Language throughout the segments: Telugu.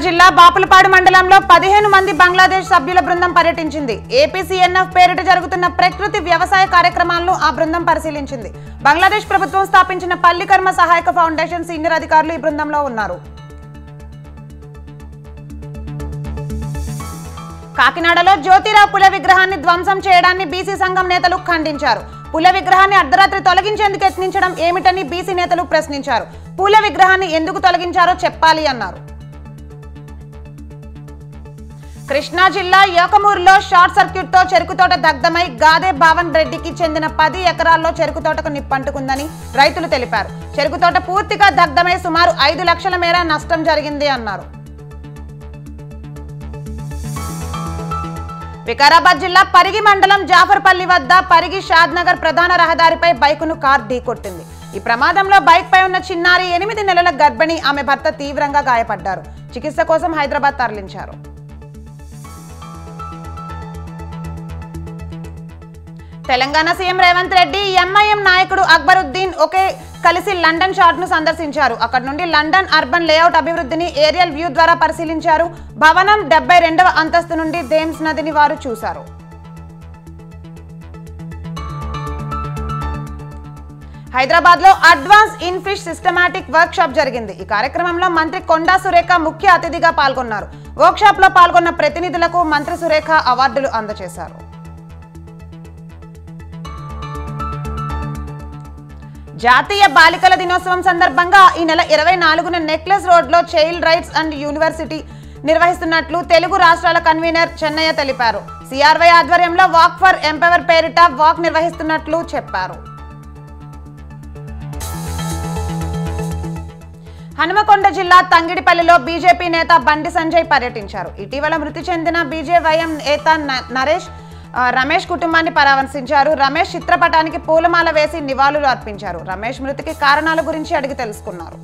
జిల్లా బాపులపాడు మండలంలో 15 మంది బంగ్లాదేశ్ సభ్యుల బృందం పర్యటించింది. ఏపీసీఎన్ఎఫ్ పేరిట జరుగుతున్న ప్రకృతి వ్యవసాయ కార్యక్రమాలను ఆ బృందం పరిశీలించింది. బంగ్లాదేశ్ ప్రభుత్వం స్థాపించిన పల్లికర్మ సహాయక ఫౌండేషన్ సీనియర్ అధికారులు ఈ బృందంలో ఉన్నారు. కాకినాడలో జ్యోతిరావు పులే విగ్రహాన్ని ధ్వంసం చేయడాన్ని బీసీ సంఘం నేతలు ఖండించారు. పులే విగ్రహాన్ని అర్ధరాత్రి తొలగించేందుకు యత్నించడం ఏమిటని బీసీ నేతలు ప్రశ్నించారు. పులే విగ్రహాన్ని ఎందుకు తొలగించారో చెప్పాలి అన్నారు. కృష్ణా జిల్లా యోకమూరులో షార్ట్ సర్క్యూట్ తో చెరుకు తోట దగ్ధమై గాదే భావన్ రెడ్డికి చెందిన 10 ఎకరాల్లో చెరుకు తోటకు నిప్పంటుకుందని రైతులు తెలిపారు. చెరుకు తోట పూర్తిగా దగ్ధమై సుమారు 5 లక్షల మేర నష్టం జరిగింది అన్నారు. వికారాబాద్ జిల్లా పరిగి మండలం జాఫర్పల్లి వద్ద పరిగి షాద్నగర్ ప్రధాన రహదారిపై బైకును కార్ ఢీకొట్టింది. ఈ ప్రమాదంలో బైక్ పై ఉన్న చిన్నారి 8 నెలల గర్భిణి ఆమె భర్త తీవ్రంగా గాయపడ్డారు. చికిత్స కోసం హైదరాబాద్ తరలించారు. తెలంగాణ సీఎం రేవంత్ రెడ్డి ఎంఐఎం నాయకుడు అక్బరుద్దీన్ ఒకే కలిసి లండన్ షాట్ ను సందర్శించారు. అక్కడి నుండి లండన్ అర్బన్ లేఅవుట్ అభివృద్ధిని ఏరియల్ వ్యూ ద్వారా పరిశీలించారు. భవనం 72వ అంతస్తు నుండి థేమ్స్ నదిని వారు చూశారు. హైదరాబాద్ లో advance in fish systematic work shop జరిగింది. ఈ కార్యక్రమంలో మంత్రి కొండా సురేఖ ముఖ్య అతిథిగా పాల్గొన్నారు. వర్క్ షాప్ లో పాల్గొన్న ప్రతినిధులకు మంత్రి సురేఖ అవార్డులు అందజేశారు. జాతీయ బాలికల దినోత్సవం సందర్భంగా ఈ నెల 24న నెక్లెస్ రోడ్లో చైల్డ్ రైట్స్ అండ్ యూనివర్సిటీ నిర్వహిస్తున్నట్లు తెలుగు రాష్ట్రాల కన్వీనర్ చెన్నయ్య తెలిపారు. సిఆర్వై ఆధ్వర్యంలో వాక్ ఫర్ ఎంపవర్ పేరిట వాక్ నిర్వహిస్తున్నట్లు చెప్పారు. హనుమకొండ జిల్లా తంగిడిపల్లిలో బీజేపీ నేత బండి సంజయ్ పర్యటించారు. ఇటీవల మృతి చెందిన బీజేవైఎం నేత రమేష్ కుటుంబాన్ని పరామర్శించారు. రమేష్ చిత్రపటానికి పూలమాల వేసి నివాళులు అర్పించారు. రమేష్ మృతికి కారణాల గురించి అడిగి తెలుసుకున్నారు.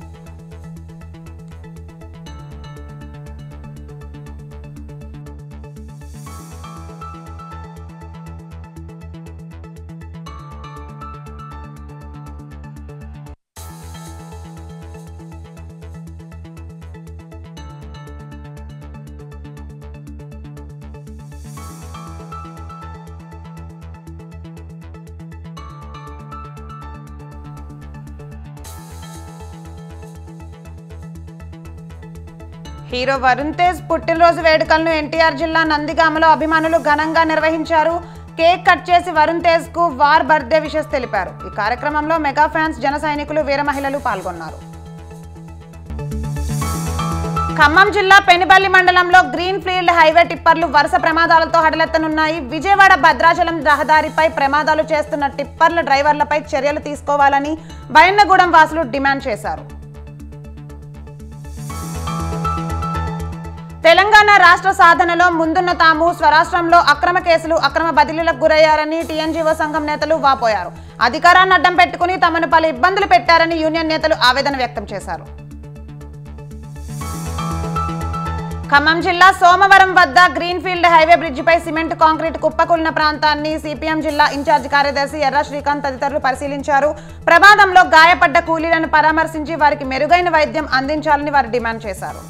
హీరో వరుణ్ తేజ్ పుట్టినరోజు వేడుకలను ఎన్టీఆర్ జిల్లా నందిగామలో అభిమానులు ఘనంగా నిర్వహించారు. కేక్ కట్ చేసి వరుణ్ తేజ్ కు వార్ బర్త్డే విషెస్ తెలిపారు. ఈ కార్యక్రమంలో మెగా ఫ్యాన్స్, జన సైనికులు, వీర మహిళలు పాల్గొన్నారు. ఖమ్మం జిల్లా పెనుబల్లి మండలంలో గ్రీన్ ఫీల్డ్ హైవే టిప్పర్లు వరుస ప్రమాదాలతో హడలెత్తనున్నాయి. విజయవాడ భద్రాచలం రహదారిపై ప్రమాదాలు చేస్తున్న టిప్పర్ల డ్రైవర్లపై చర్యలు తీసుకోవాలని బయన్నగూడెం వాసులు డిమాండ్ చేశారు. తెలంగాణ రాష్ట్ర సాధనలో ముందున్న తాము స్వరాష్ట్రంలో అక్రమ కేసులు, అక్రమ బదిలీలకు గురయ్యారని టీఎన్జీఓ సంఘం నేతలు వాపోయారు. అధికారాన్ని అడ్డం పెట్టుకుని తమను పలు ఇబ్బందులు పెట్టారని యూనియన్ నేతలు ఆవేదన వ్యక్తం చేశారు. ఖమ్మం జిల్లా సోమవరం వద్ద గ్రీన్ ఫీల్డ్ హైవే బ్రిడ్జిపై సిమెంట్ కాంక్రీట్ కుప్పకూలిన ప్రాంతాన్ని సిపిఎం జిల్లా ఇన్ఛార్జి కార్యదర్శి ఎర్ర శ్రీకాంత్ తదితరులు పరిశీలించారు. ప్రమాదంలో గాయపడ్డ కూలీలను పరామర్శించి వారికి మెరుగైన వైద్యం అందించాలని వారు డిమాండ్ చేశారు.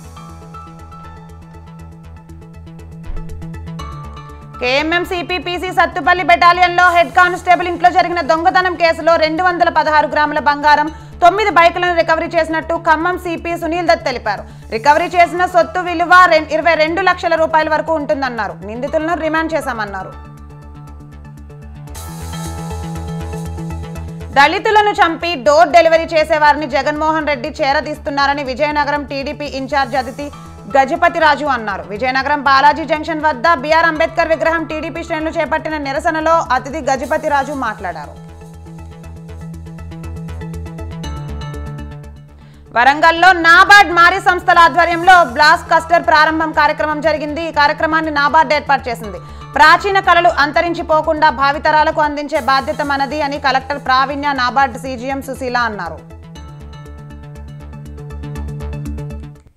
కేఎంఎంసీపీ పీసీ సత్తుపల్లి బెటాలియన్లో హెడ్ కానిస్టేబుల్ ఇంట్లో జరిగిన దొంగతనం కేసులో 216 గ్రాముల బంగారం, 9 బైకులను రికవరీ చేసినట్టు ఖమ్మం సిపి సునీల్ దత్ తెలిపారు. రికవరీ చేసిన సొత్తు విలువ 22 లక్షల రూపాయల వరకు ఉంటుందన్నారు. నిందితులను రిమాండ్ చేశామన్నారు. దళితులను చంపి డోర్ డెలివరీ చేసేవారిని జగన్మోహన్ రెడ్డి చేరదీస్తున్నారని విజయనగరం టీడీపీ ఇన్ఛార్జ్ అతిథి గజపతిరాజు అన్నారు. విజయనగరం బాలాజీ జంక్షన్ వద్ద బిఆర్ అంబేద్కర్ విగ్రహం టీడీపీ శ్రేణులు చేపట్టిన నిరసనలో అతిథి గజపతిరాజు మాట్లాడారు. వరంగల్లో నాబార్డ్ మారీ సంస్థల ఆధ్వర్యంలో బ్లాక్ కస్టర్ ప్రారంభం కార్యక్రమం జరిగింది. ఈ కార్యక్రమాన్ని నాబార్డ్ ఏర్పాటు చేసింది. ప్రాచీన కళలు అంతరించిపోకుండా భావితరాలకు అందించే బాధ్యత మనది అని కలెక్టర్ ప్రావీణ్య, నాబార్డ్ సీజీఎం సుశీల అన్నారు.